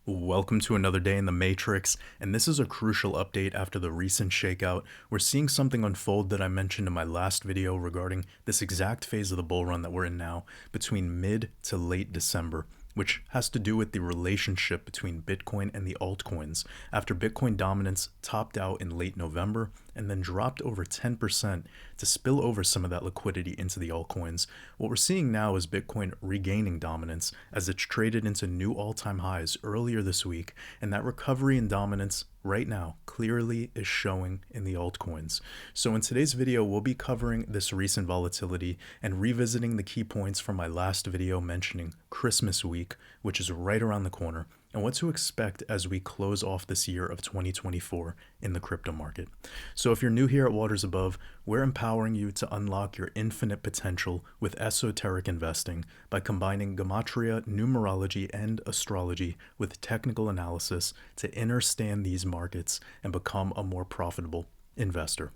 Welcome to another day in the Matrix, and this is a crucial update after the recent shakeout. We're seeing something unfold that I mentioned in my last video regarding this exact phase of the bull run that we're in now between mid to late December, which has to do with the relationship between Bitcoin and the altcoins after Bitcoin dominance topped out in late November and then dropped over 10% to spill over some of that liquidity into the altcoins. What we're seeing now is Bitcoin regaining dominance as it's traded into new all-time highs earlier this week, and that recovery in dominance right now clearly is showing in the altcoins. So in today's video, we'll be covering this recent volatility and revisiting the key points from my last video mentioning Christmas week, which is right around the corner, and what to expect as we close off this year of 2024 in the crypto market. So if you're new here at Waters Above, we're empowering you to unlock your infinite potential with esoteric investing by combining Gematria, Numerology, and Astrology with technical analysis to understand these markets and become a more profitable investor.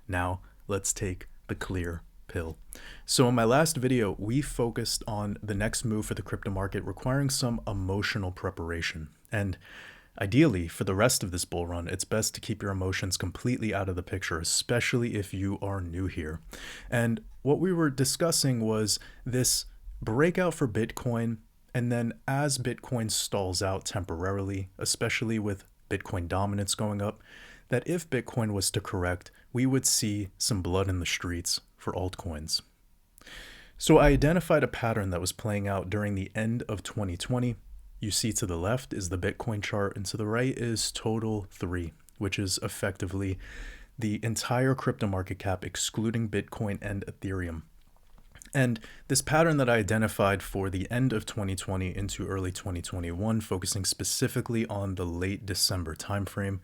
Now, let's take the clear pill. So in my last video, we focused on the next move for the crypto market requiring some emotional preparation. And ideally, for the rest of this bull run, it's best to keep your emotions completely out of the picture, especially if you are new here. And what we were discussing was this breakout for Bitcoin, and then as Bitcoin stalls out temporarily, especially with Bitcoin dominance going up, that if Bitcoin was to correct, we would see some blood in the streets for altcoins. So I identified a pattern that was playing out during the end of 2020. You see to the left is the Bitcoin chart, and to the right is total 3, which is effectively the entire crypto market cap excluding Bitcoin and Ethereum. And this pattern that I identified for the end of 2020 into early 2021, focusing specifically on the late December timeframe,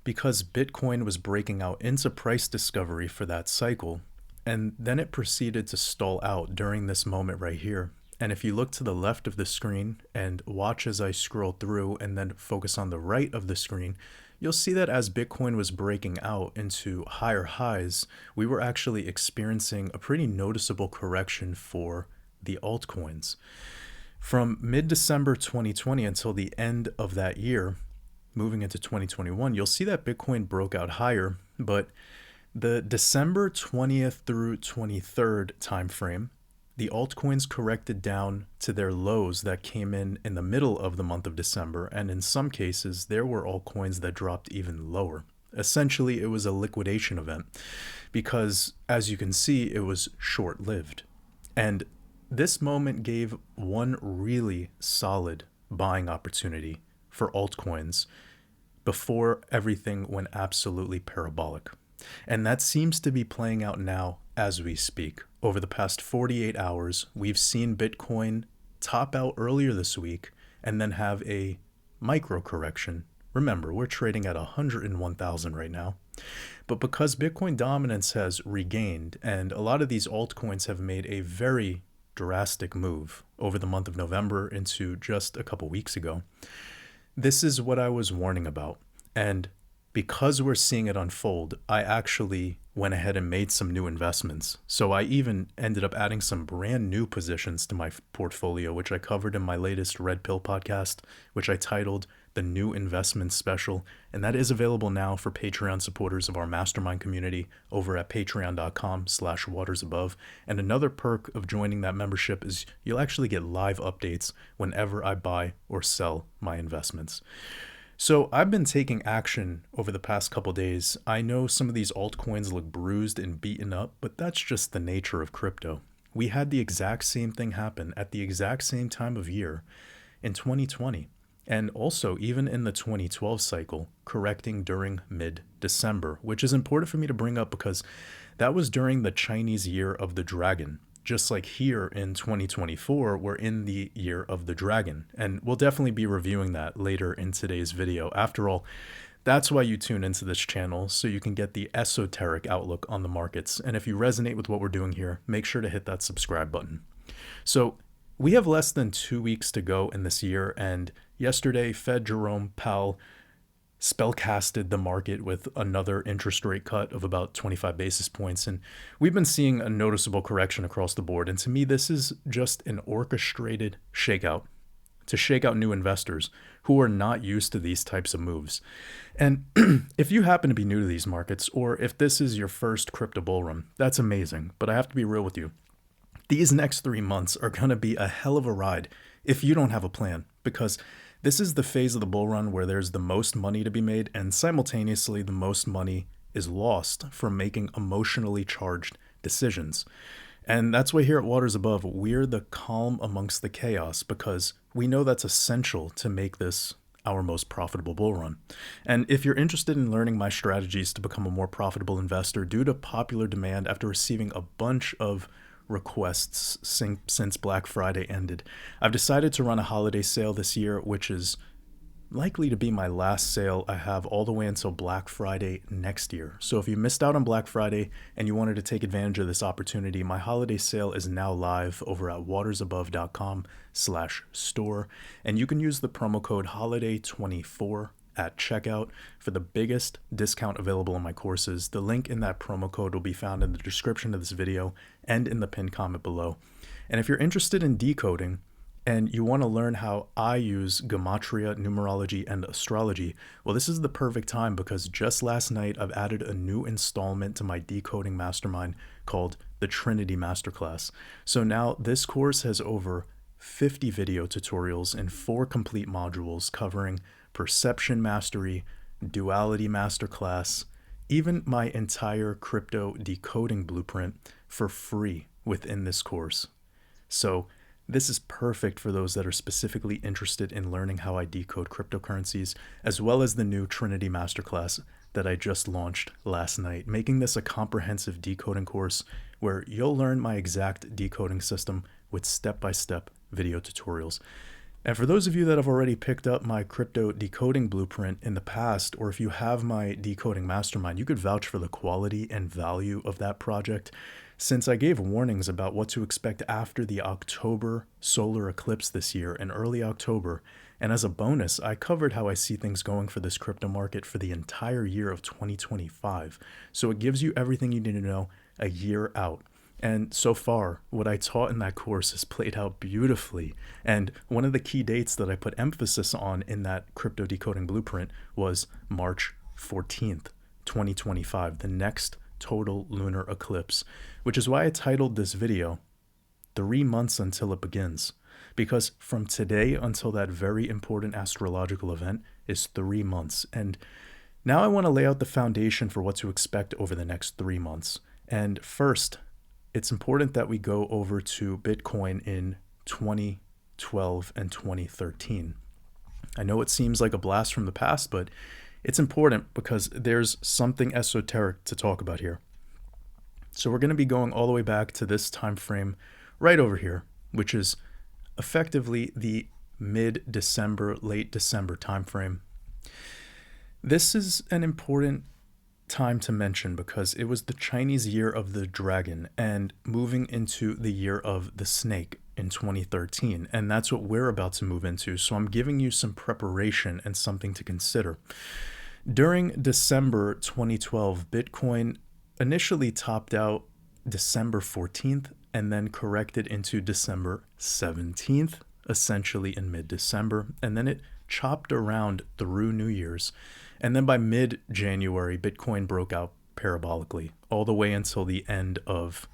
because Bitcoin was breaking out into price discovery for that cycle, and then it proceeded to stall out during this moment right here. And if you look to the left of the screen and watch as I scroll through and then focus on the right of the screen, you'll see that as Bitcoin was breaking out into higher highs, we were actually experiencing a pretty noticeable correction for the altcoins. From mid-December 2020 until the end of that year, moving into 2021, you'll see that Bitcoin broke out higher, but the December 20th through 23rd timeframe, the altcoins corrected down to their lows that came in the middle of the month of December, and in some cases, there were altcoins that dropped even lower. Essentially, it was a liquidation event because, as you can see, it was short-lived. And this moment gave one really solid buying opportunity for altcoins before everything went absolutely parabolic. And that seems to be playing out now as we speak. Over the past 48 hours, we've seen Bitcoin top out earlier this week and then have a micro correction. Remember, we're trading at 101,000 right now. But because Bitcoin dominance has regained and a lot of these altcoins have made a very drastic move over the month of November into just a couple weeks ago, this is what I was warning about. And because we're seeing it unfold, I actually went ahead and made some new investments. So I even ended up adding some brand new positions to my portfolio, which I covered in my latest Red Pill podcast, which I titled The New Investment Special. And that is available now for Patreon supporters of our Mastermind community over at patreon.com/watersabove. And another perk of joining that membership is you'll actually get live updates whenever I buy or sell my investments. So I've been taking action over the past couple days. I know some of these altcoins look bruised and beaten up, but that's just the nature of crypto. We had the exact same thing happen at the exact same time of year in 2020, and also even in the 2012 cycle, correcting during mid-December, which is important for me to bring up because that was during the Chinese year of the dragon. Just like here in 2024, we're in the year of the dragon, and we'll definitely be reviewing that later in today's video. After all, that's why you tune into this channel, so you can get the esoteric outlook on the markets. And if you resonate with what we're doing here, make sure to hit that subscribe button. So we have less than 2 weeks to go in this year, and yesterday, Fed Jerome Powell spellcasted the market with another interest rate cut of about 25 basis points. And we've been seeing a noticeable correction across the board. And to me, this is just an orchestrated shakeout to shake out new investors who are not used to these types of moves. And if you happen to be new to these markets, or if this is your first crypto bull run, that's amazing. But I have to be real with you. These next 3 months are going to be a hell of a ride if you don't have a plan, because this is the phase of the bull run where there's the most money to be made, and simultaneously the most money is lost from making emotionally charged decisions. And that's why here at Waters Above, we're the calm amongst the chaos, because we know that's essential to make this our most profitable bull run. And if you're interested in learning my strategies to become a more profitable investor due to popular demand after receiving a bunch of requests since Black Friday ended, I've decided to run a holiday sale this year, which is likely to be my last sale I have all the way until Black Friday next year. So if you missed out on Black Friday and you wanted to take advantage of this opportunity, my holiday sale is now live over at watersabove.com/store, and you can use the promo code HOLIDAY24 at checkout for the biggest discount available on my courses. The link in that promo code will be found in the description of this video and in the pinned comment below. And if you're interested in decoding and you want to learn how I use Gematria, Numerology, and Astrology, well, this is the perfect time, because just last night I've added a new installment to my decoding mastermind called the Trinity Masterclass. So now this course has over 50 video tutorials in 4 complete modules covering perception mastery, duality masterclass, even my entire crypto decoding blueprint for free within this course. So this is perfect for those that are specifically interested in learning how I decode cryptocurrencies, as well as the new Trinity Masterclass that I just launched last night, making this a comprehensive decoding course where you'll learn my exact decoding system with step-by-step video tutorials. And for those of you that have already picked up my crypto decoding blueprint in the past, or if you have my decoding mastermind, you could vouch for the quality and value of that project, since I gave warnings about what to expect after the October solar eclipse this year in early October. And as a bonus, I covered how I see things going for this crypto market for the entire year of 2025. So it gives you everything you need to know a year out. And so far, what I taught in that course has played out beautifully. And one of the key dates that I put emphasis on in that crypto decoding blueprint was March 14th, 2025, the next total lunar eclipse, which is why I titled this video 3 months until it begins. Because from today until that very important astrological event is 3 months. And now I want to lay out the foundation for what to expect over the next 3 months. And first, it's important that we go over to Bitcoin in 2012 and 2013. I know it seems like a blast from the past, but it's important because there's something esoteric to talk about here. So we're going to be going all the way back to this time frame right over here, which is effectively the mid-December, late December time frame. This is an important time to mention because it was the Chinese year of the dragon and moving into the year of the snake in 2013, and that's what we're about to move into. So I'm giving you some preparation and something to consider. During December 2012, Bitcoin initially topped out December 14th and then corrected into December 17th, essentially in mid-December, and then it chopped around through New Year's. And then by mid-January, Bitcoin broke out parabolically all the way until the end of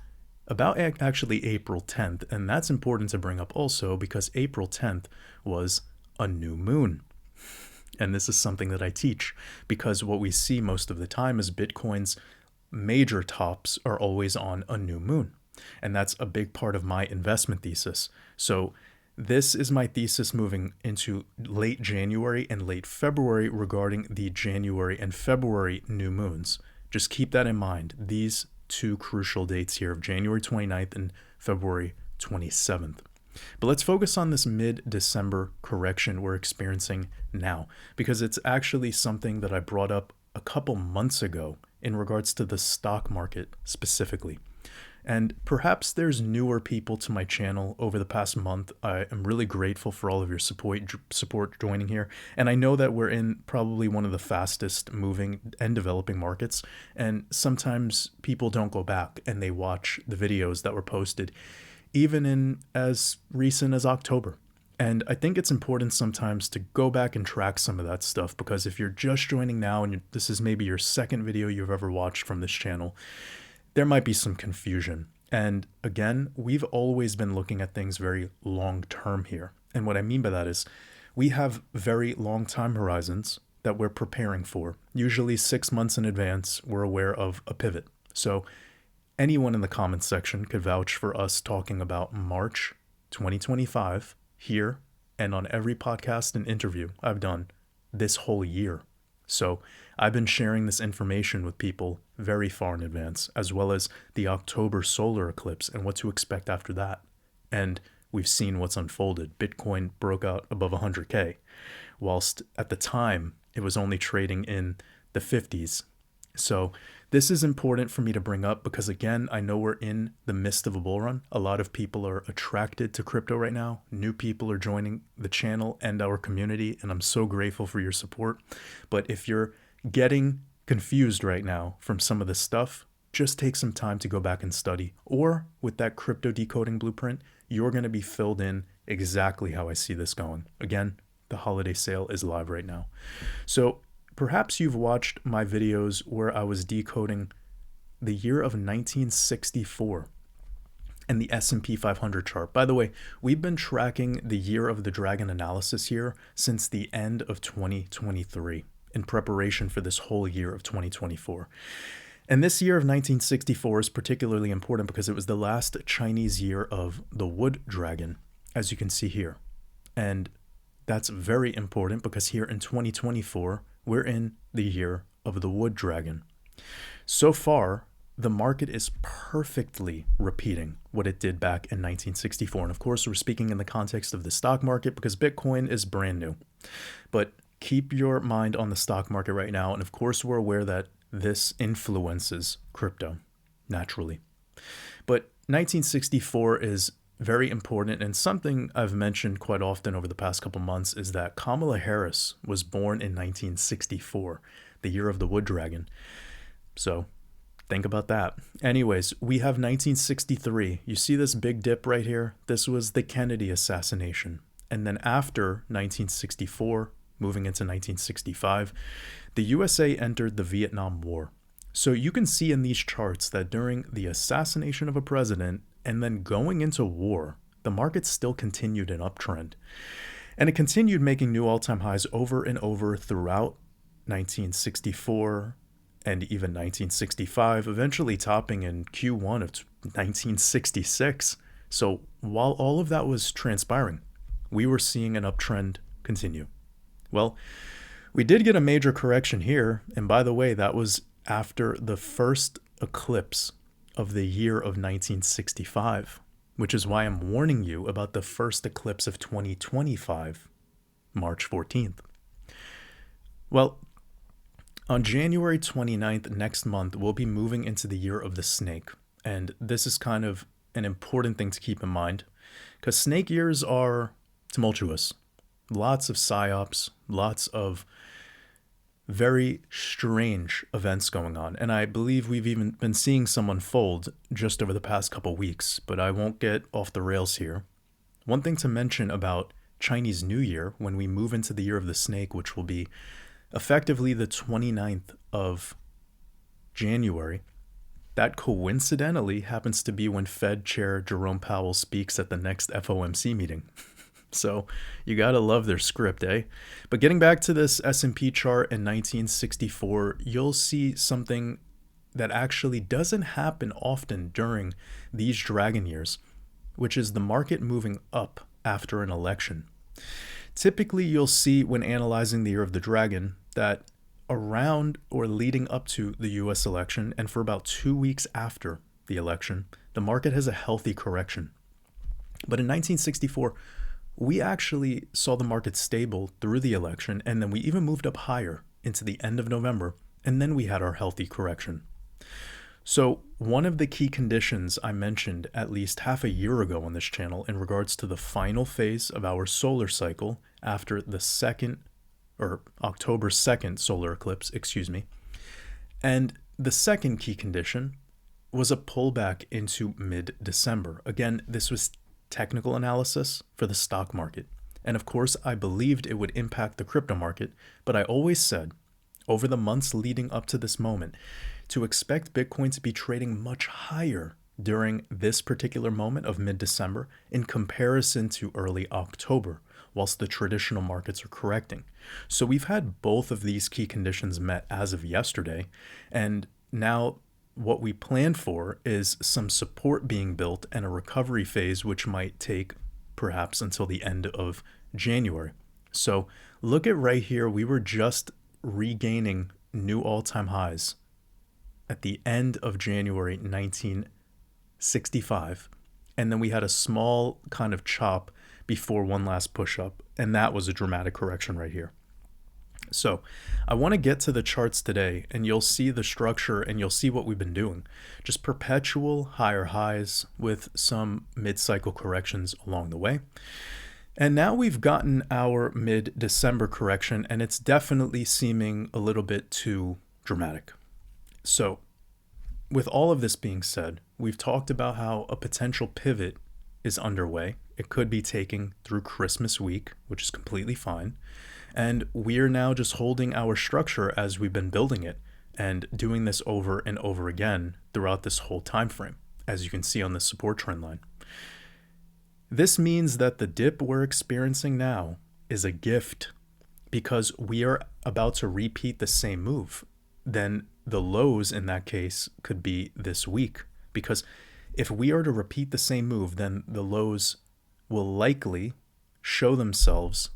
about actually April 10th. And that's important to bring up also because April 10th was a new moon. And this is something that I teach because what we see most of the time is Bitcoin's major tops are always on a new moon. And that's a big part of my investment thesis. So this is my thesis moving into late January and late February regarding the January and February new moons. Just keep that in mind. These two crucial dates here of January 29th and February 27th. But let's focus on this mid-December correction we're experiencing now, because it's actually something that I brought up a couple months ago in regards to the stock market specifically. And perhaps there's newer people to my channel over the past month. I am really grateful for all of your support joining here. And I know that we're in probably one of the fastest moving and developing markets. And sometimes people don't go back and they watch the videos that were posted even in as recent as October. And I think it's important sometimes to go back and track some of that stuff, because if you're just joining now and this is maybe your second video you've ever watched from this channel, there might be some confusion. And again, we've always been looking at things very long term here. And what I mean by that is we have very long time horizons that we're preparing for. Usually 6 months in advance, we're aware of a pivot. So anyone in the comments section could vouch for us talking about March 2025 here and on every podcast and interview I've done this whole year. So I've been sharing this information with people very far in advance, as well as the October solar eclipse and what to expect after that. And we've seen what's unfolded. Bitcoin broke out above 100K, whilst at the time it was only trading in the 50s. So this is important for me to bring up because, again, I know we're in the midst of a bull run. A lot of people are attracted to crypto right now. New people are joining the channel and our community, and I'm so grateful for your support. But if you're getting confused right now from some of this stuff, just take some time to go back and study. Or with that crypto decoding blueprint, you're going to be filled in exactly how I see this going. Again, the holiday sale is live right now. So perhaps you've watched my videos where I was decoding the year of 1964 and the S&P 500 chart. By the way, we've been tracking the year of the dragon analysis here since the end of 2023 in preparation for this whole year of 2024. And this year of 1964 is particularly important because it was the last Chinese year of the wood dragon, as you can see here. And that's very important because here in 2024, we're in the year of the wood dragon. So far, the market is perfectly repeating what it did back in 1964. And of course, we're speaking in the context of the stock market because Bitcoin is brand new. But keep your mind on the stock market right now. And of course, we're aware that this influences crypto naturally. But 1964 is very important, and something I've mentioned quite often over the past couple months is that Kamala Harris was born in 1964, the year of the wood dragon. So think about that. Anyways, we have 1963. You see this big dip right here? This was the Kennedy assassination. And then after 1964, moving into 1965, the USA entered the Vietnam War. So you can see in these charts that during the assassination of a president and then going into war, the market still continued an uptrend. And it continued making new all-time highs over and over throughout 1964 and even 1965, eventually topping in Q1 of 1966. So while all of that was transpiring, we were seeing an uptrend continue. Well, we did get a major correction here, and by the way, that was after the first eclipse of the year of 1965, which is why I'm warning you about the first eclipse of 2025, March 14th. Well, on January 29th next month, we'll be moving into the year of the snake, and this is kind of an important thing to keep in mind, because snake years are tumultuous. Lots of psyops, lots of very strange events going on. And I believe we've even been seeing some unfold just over the past couple weeks, but I won't get off the rails here. One thing to mention about Chinese New Year, when we move into the year of the snake, which will be effectively the 29th of January, that coincidentally happens to be when Fed Chair Jerome Powell speaks at the next FOMC meeting. So you gotta love their script, eh? But getting back to this S&P chart in 1964, you'll see something that actually doesn't happen often during these dragon years, which is the market moving up after an election. Typically, you'll see when analyzing the year of the dragon that around or leading up to the US election and for about 2 weeks after the election, the market has a healthy correction. But in 1964, we actually saw the market stable through the election, and then we even moved up higher into the end of November, and then we had our healthy correction. So one of the key conditions I mentioned at least half a year ago on this channel in regards to the final phase of our solar cycle after the October 2nd solar eclipse, and the second key condition was a pullback into mid-December. Again, this was technical analysis for the stock market. And of course, I believed it would impact the crypto market, but I always said, over the months leading up to this moment, to expect Bitcoin to be trading much higher during this particular moment of mid-December in comparison to early October, whilst the traditional markets are correcting. So we've had both of these key conditions met as of yesterday, and now what we plan for is some support being built and a recovery phase, which might take perhaps until the end of January. So look at right here, we were just regaining new all-time highs at the end of January 1965, and then we had a small kind of chop before one last push up, and that was a dramatic correction right here. So I want to get to the charts today, and you'll see the structure and you'll see what we've been doing. Just perpetual higher highs with some mid-cycle corrections along the way. And now we've gotten our mid-December correction, and it's definitely seeming a little bit too dramatic. So with all of this being said, we've talked about how a potential pivot is underway. It could be taking through Christmas week, which is completely fine. And we're now just holding our structure as we've been building it and doing this over and over again throughout this whole time frame, as you can see on the support trend line. This means that the dip we're experiencing now is a gift because we are about to repeat the same move. Then the lows in that case could be this week, because if we are to repeat the same move, then the lows will likely show themselves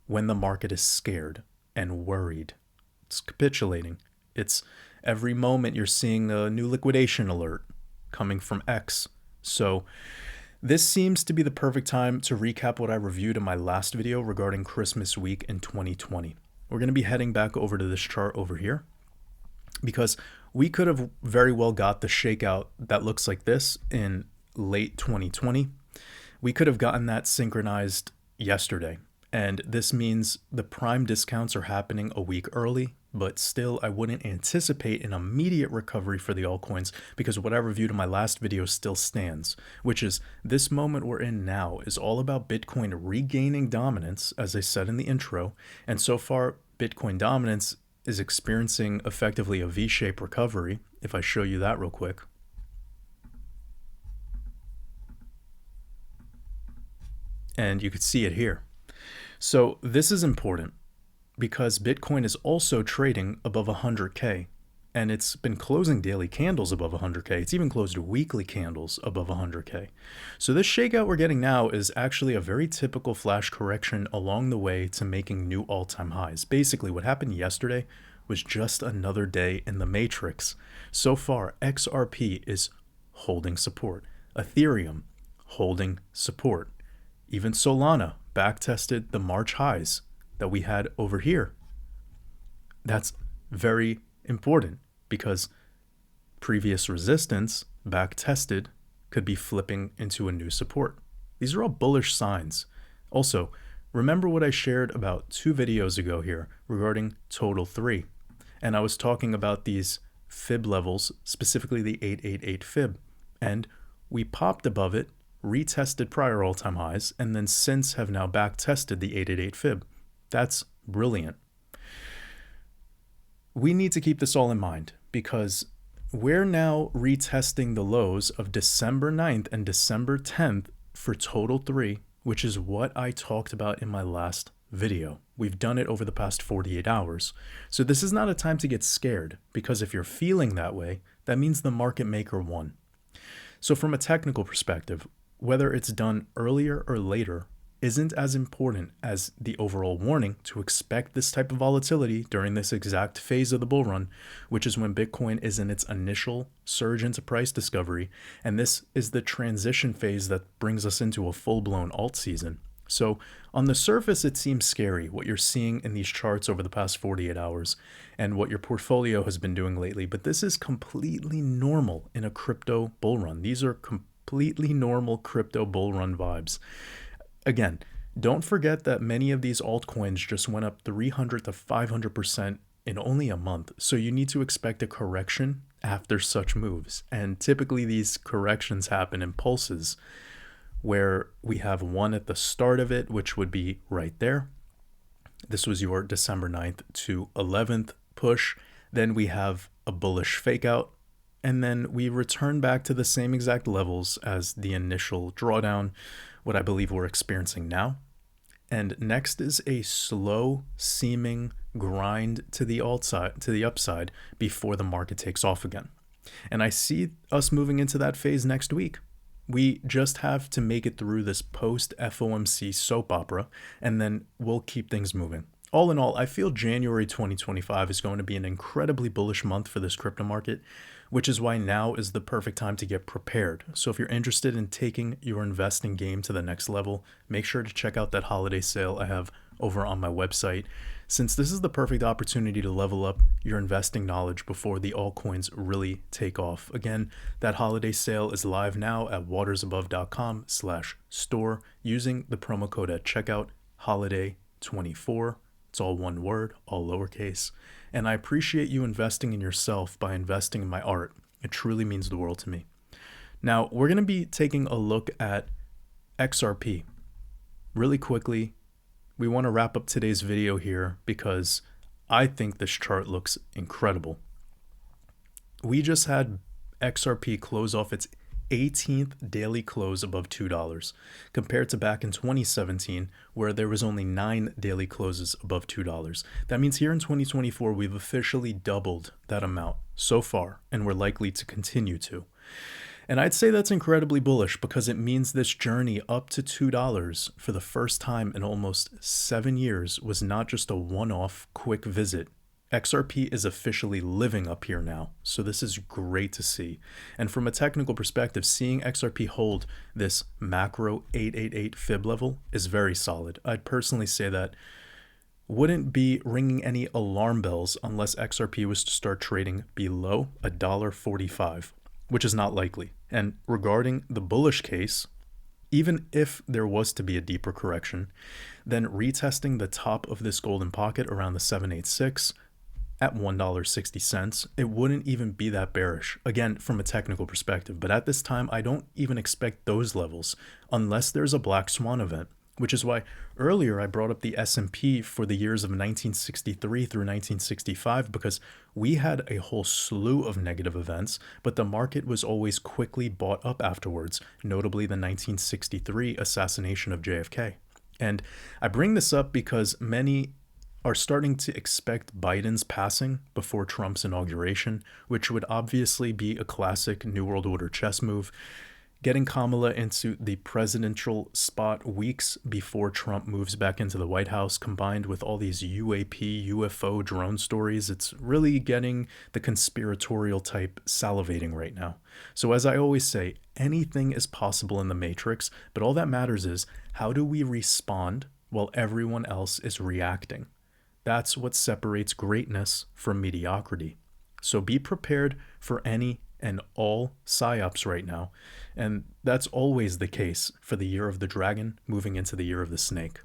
when the market is scared and worried. It's capitulating. It's every moment you're seeing a new liquidation alert coming from X. So this seems to be the perfect time to recap what I reviewed in my last video regarding Christmas week in 2020. We're going to be heading back over to this chart over here because we could have very well got the shakeout that looks like this in late 2020. We could have gotten that synchronized yesterday. And this means the prime discounts are happening a week early, but still I wouldn't anticipate an immediate recovery for the altcoins because what I reviewed in my last video still stands, which is this moment we're in now is all about Bitcoin regaining dominance, as I said in the intro. And so far, Bitcoin dominance is experiencing effectively a V-shaped recovery. If I show you that real quick. And you could see it here. So this is important because Bitcoin is also trading above 100K, and it's been closing daily candles above 100K. It's even closed weekly candles above 100K. So this shakeout we're getting now is actually a very typical flash correction along the way to making new all-time highs. Basically, what happened yesterday was just another day in the matrix. So far, XRP is holding support. Ethereum holding support. Even Solana back-tested the March highs that we had over here. That's very important because previous resistance back-tested could be flipping into a new support. These are all bullish signs. Also, remember what I shared about 2 videos ago here regarding Total 3. And I was talking about these fib levels, specifically the 888 fib. And we popped above it, retested prior all-time highs, and then since have now back-tested the 888 fib. That's brilliant. We need to keep this all in mind because we're now retesting the lows of December 9th and December 10th for Total 3, which is what I talked about in my last video. We've done it over the past 48 hours. So this is not a time to get scared because if you're feeling that way, that means the market maker won. So from a technical perspective, whether it's done earlier or later isn't as important as the overall warning to expect this type of volatility during this exact phase of the bull run, which is when Bitcoin is in its initial surge into price discovery, and this is the transition phase that brings us into a full-blown alt season. So on the surface, it seems scary what you're seeing in these charts over the past 48 hours and what your portfolio has been doing lately, but this is completely normal in a crypto bull run. These are completely normal crypto bull run vibes. Again, don't forget that many of these altcoins just went up 300 to 500% in only a month. So you need to expect a correction after such moves. And typically these corrections happen in pulses. where we have one at the start of it, which would be right there. This was your December 9th to 11th push. Then we have a bullish fake out, and then we return back to the same exact levels as the initial drawdown, what I believe we're experiencing now. And next is a slow seeming grind to the upside before the market takes off again. And I see us moving into that phase next week. We just have to make it through this post FOMC soap opera, and then we'll keep things moving. All in all, I feel January 2025 is going to be an incredibly bullish month for this crypto market, which is why now is the perfect time to get prepared. So if you're interested in taking your investing game to the next level, make sure to check out that holiday sale I have over on my website, since this is the perfect opportunity to level up your investing knowledge before the altcoins really take off. Again, that holiday sale is live now at watersabove.com/store using the promo code at checkout, holiday24. It's all one word, all lowercase. And I appreciate you investing in yourself by investing in my art. It truly means the world to me. Now, we're going to be taking a look at XRP. Really quickly, we want to wrap up today's video here because I think this chart looks incredible. We just had XRP close off its 18th daily close above $2, compared to back in 2017, where there was only 9 daily closes above $2. That means here in 2024, we've officially doubled that amount so far, and we're likely to continue to. And I'd say that's incredibly bullish because it means this journey up to $2 for the first time in almost 7 years was not just a one-off quick visit. XRP is officially living up here now, so this is great to see. And from a technical perspective, seeing XRP hold this macro 888 fib level is very solid. I'd personally say that wouldn't be ringing any alarm bells unless XRP was to start trading below $1.45, which is not likely. And regarding the bullish case, even if there was to be a deeper correction, then retesting the top of this golden pocket around the 786 at $1.60, it wouldn't even be that bearish, again, from a technical perspective. But at this time, I don't even expect those levels unless there's a black swan event, which is why earlier I brought up the S&P for the years of 1963 through 1965, because we had a whole slew of negative events, but the market was always quickly bought up afterwards, notably the 1963 assassination of JFK. And I bring this up because many are starting to expect Biden's passing before Trump's inauguration, which would obviously be a classic New World Order chess move, getting Kamala into the presidential spot weeks before Trump moves back into the White House, combined with all these UAP, UFO drone stories. It's really getting the conspiratorial type salivating right now. So as I always say, anything is possible in the Matrix, but all that matters is how do we respond while everyone else is reacting? That's what separates greatness from mediocrity. So be prepared for any and all psyops right now. And that's always the case for the year of the dragon moving into the year of the snake.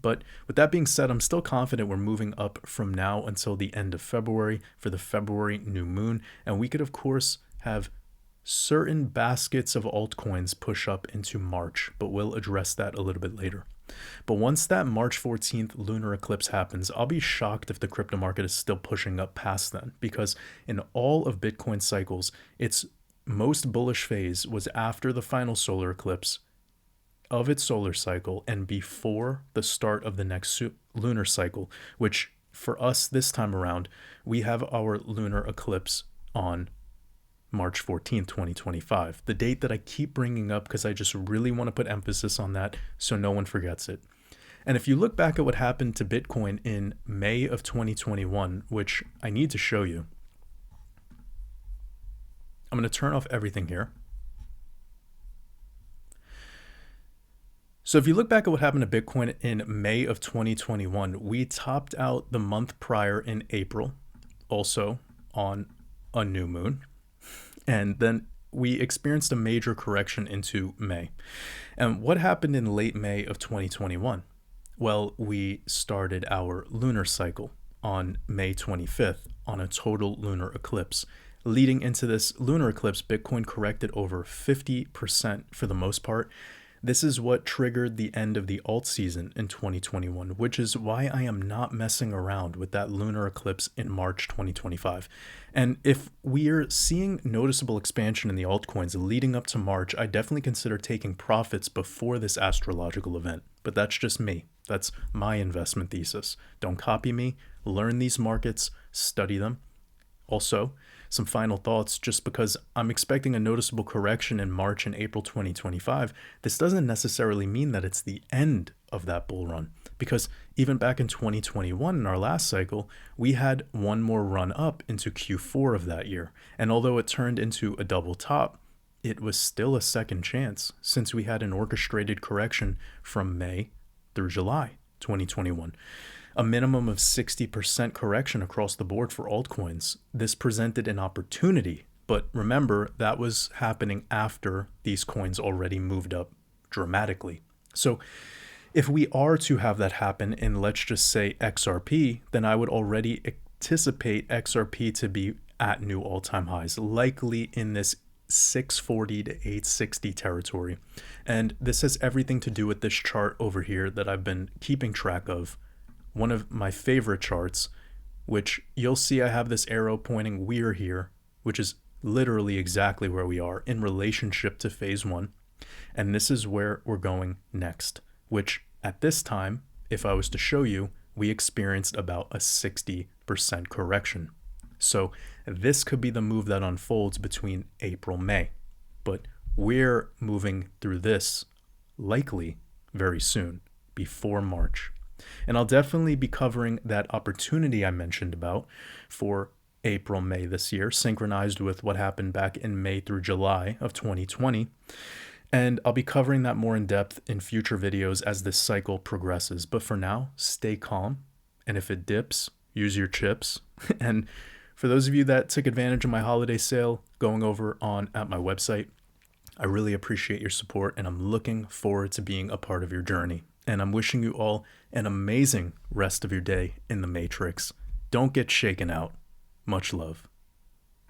But with that being said, I'm still confident we're moving up from now until the end of February for the February new moon. And we could, of course, have certain baskets of altcoins push up into March, but we'll address that a little bit later. But once that March 14th lunar eclipse happens, I'll be shocked if the crypto market is still pushing up past then, because in all of Bitcoin cycles, its most bullish phase was after the final solar eclipse of its solar cycle and before the start of the next lunar cycle, which for us this time around, we have our lunar eclipse on March 14th, 2025, the date that I keep bringing up because I just really want to put emphasis on that so no one forgets it. And if you look back at what happened to Bitcoin in May of 2021, which I need to show you, I'm going to turn off everything here. So if you look back at what happened to Bitcoin in May of 2021, we topped out the month prior in April, also on a new moon. And then we experienced a major correction into May. And what happened in late May of 2021? Well, we started our lunar cycle on May 25th on a total lunar eclipse. Leading into this lunar eclipse, Bitcoin corrected over 50% for the most part. This is what triggered the end of the alt season in 2021, which is why I am not messing around with that lunar eclipse in March 2025. And if we're seeing noticeable expansion in the altcoins leading up to March, I definitely consider taking profits before this astrological event. But that's just me. That's my investment thesis. Don't copy me. Learn these markets, study them. Also, some final thoughts, just because I'm expecting a noticeable correction in March and April 2025, this doesn't necessarily mean that it's the end of that bull run. Because even back in 2021, in our last cycle, we had one more run up into Q4 of that year. And although it turned into a double top, it was still a second chance, since we had an orchestrated correction from May through July 2021. A minimum of 60% correction across the board for altcoins. This presented an opportunity, but remember, that was happening after these coins already moved up dramatically. So if we are to have that happen in, let's just say, XRP, then I would already anticipate XRP to be at new all-time highs, likely in this 640 to 860 territory. And this has everything to do with this chart over here that I've been keeping track of. One of my favorite charts, which you'll see I have this arrow pointing we're here, which is literally exactly where we are in relationship to phase one. And this is where we're going next, which at this time, if I was to show you, we experienced about a 60% correction. So this could be the move that unfolds between April, May, but we're moving through this likely very soon, before March. And I'll definitely be covering that opportunity I mentioned about for April, May this year, synchronized with what happened back in May through July of 2020. And I'll be covering that more in depth in future videos as this cycle progresses. But for now, stay calm. And if it dips, use your chips. And for those of you that took advantage of my holiday sale going over on at my website, I really appreciate your support, and I'm looking forward to being a part of your journey. And I'm wishing you all an amazing rest of your day in the Matrix. Don't get shaken out. Much love.